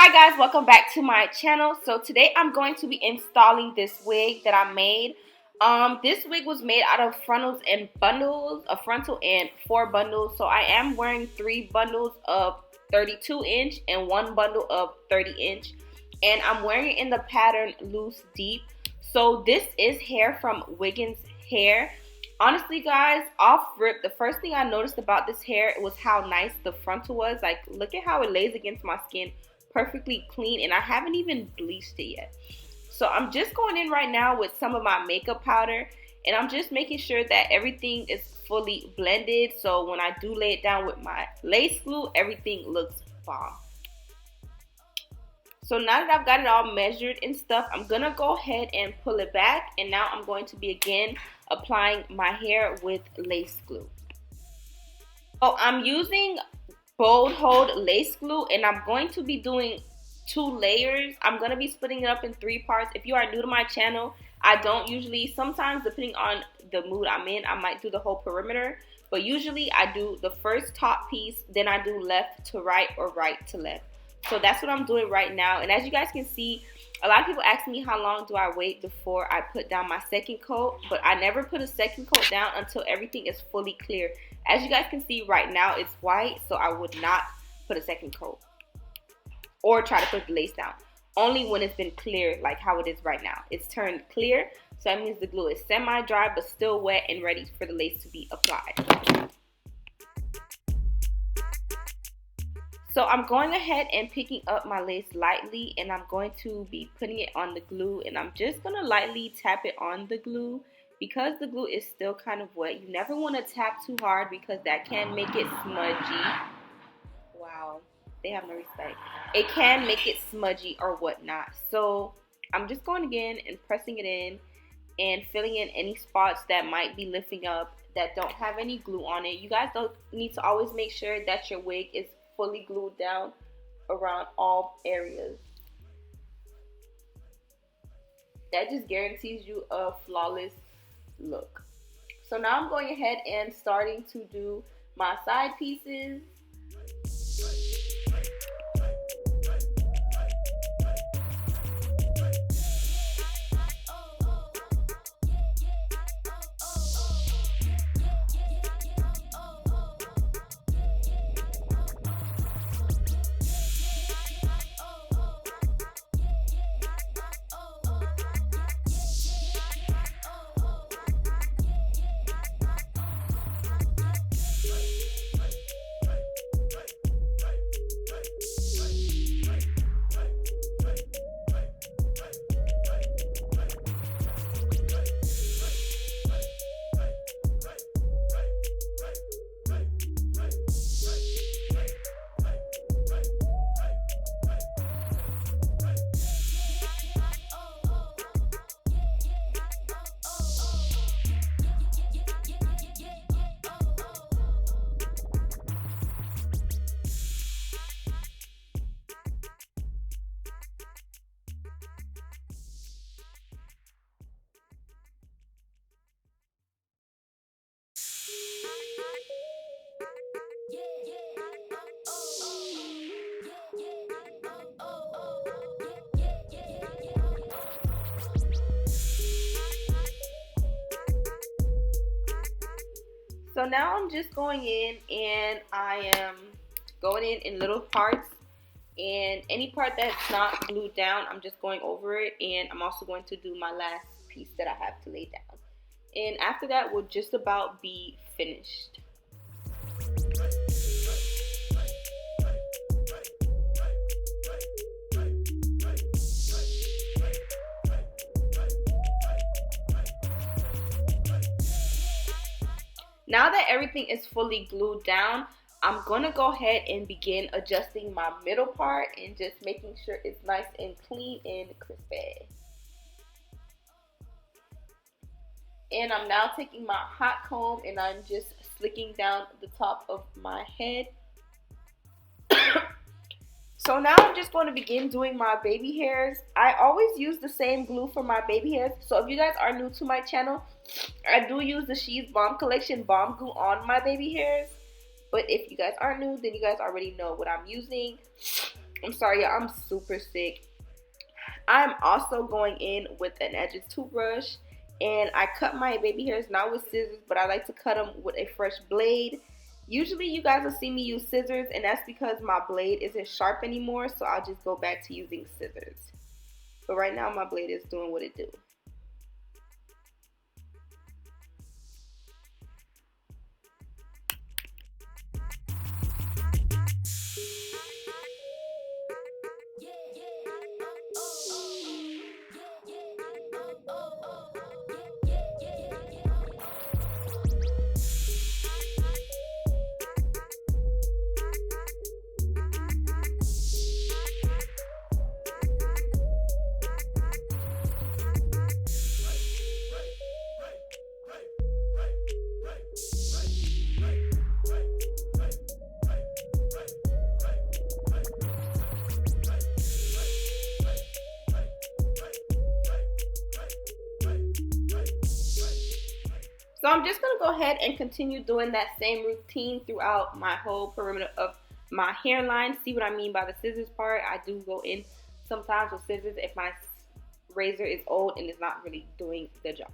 Hi guys, welcome back to my channel. So today I'm going to be installing this wig that I made. This wig was made out of frontals and bundles, a frontal and 4 bundles. So I am wearing 3 bundles of 32" and 1 bundle of 30". And I'm wearing it in the pattern Loose Deep. So this is hair from Wiggins hair. Honestly guys, off rip, the first thing I noticed about this hair was how nice the frontal was. Like, look at how it lays against my skin, perfectly clean, and I haven't even bleached it yet. So I'm just going in right now with some of my makeup powder, and I'm just making sure that everything is fully blended, so when I do lay it down with my lace glue, everything looks bomb. So now that I've got it all measured and stuff, I'm gonna go ahead and pull it back, and now I'm going to be again applying my hair with lace glue. So I'm using Bold Hold lace glue, and I'm going to be doing 2 layers. I'm going to be splitting it up in 3 parts. If you are new to my channel, I don't usually, sometimes depending on the mood I'm in, I might do the whole perimeter, but usually I do the first top piece, then I do left to right or right to left. So that's what I'm doing right now. And as you guys can see, a lot of people ask me how long do I wait before I put down my second coat, but I never put a second coat down until everything is fully clear. As you guys can see right now, it's white, so I would not put a second coat or try to put the lace down. Only when it's been clear, like how it is right now. It's turned clear, so that means the glue is semi-dry but still wet and ready for the lace to be applied. So I'm going ahead and picking up my lace lightly, and I'm going to be putting it on the glue, and I'm just going to lightly tap it on the glue. Because the glue is still kind of wet, you never want to tap too hard because that can make it smudgy. Wow, they have no respect. It can make it smudgy or whatnot. So I'm just going again and pressing it in and filling in any spots that might be lifting up that don't have any glue on it. You guys don't need to always make sure that your wig is fully glued down around all areas. That just guarantees you a flawless look. So now I'm going ahead and starting to do my side pieces. So now I'm just going in, and I am going in little parts, and any part that's not glued down, I'm just going over it, and I'm also going to do my last piece that I have to lay down. And after that, we'll just about be finished. Now that everything is fully glued down, I'm going to go ahead and begin adjusting my middle part and just making sure it's nice and clean and crispy. And I'm now taking my hot comb and I'm just slicking down the top of my head. So now I'm just going to begin doing my baby hairs. I always use the same glue for my baby hairs. So if you guys are new to my channel, I do use the She's Bomb Collection Bomb Glue on my baby hairs. But if you guys aren't new, then you guys already know what I'm using. I'm sorry, y'all, I'm super sick. I'm also going in with an edges toothbrush, and I cut my baby hairs not with scissors, but I like to cut them with a fresh blade. Usually you guys will see me use scissors, and that's because my blade isn't sharp anymore, so I'll just go back to using scissors. But right now my blade is doing what it do. So I'm just going to go ahead and continue doing that same routine throughout my whole perimeter of my hairline. See what I mean by the scissors part? I do go in sometimes with scissors if my razor is old and is not really doing the job.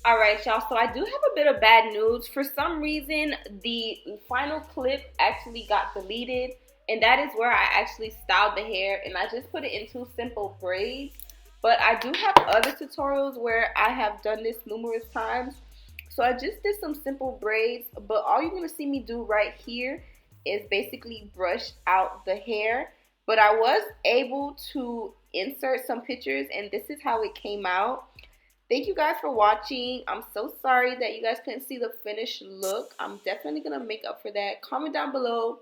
Alright, y'all, so I do have a bit of bad news. For some reason, the final clip actually got deleted, and that is where I actually styled the hair, and I just put it in 2 simple braids. But I do have other tutorials where I have done this numerous times. So I just did some simple braids, but all you're going to see me do right here is basically brush out the hair. But I was able to insert some pictures, and this is how it came out. Thank you guys for watching. I'm so sorry that you guys couldn't see the finished look. I'm definitely going to make up for that. Comment down below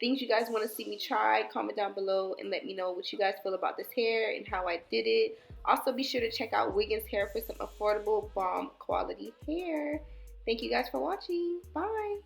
things you guys want to see me try. Comment down below and let me know what you guys feel about this hair and how I did it. Also, be sure to check out Wiggins Hair for some affordable, bomb quality hair. Thank you guys for watching. Bye.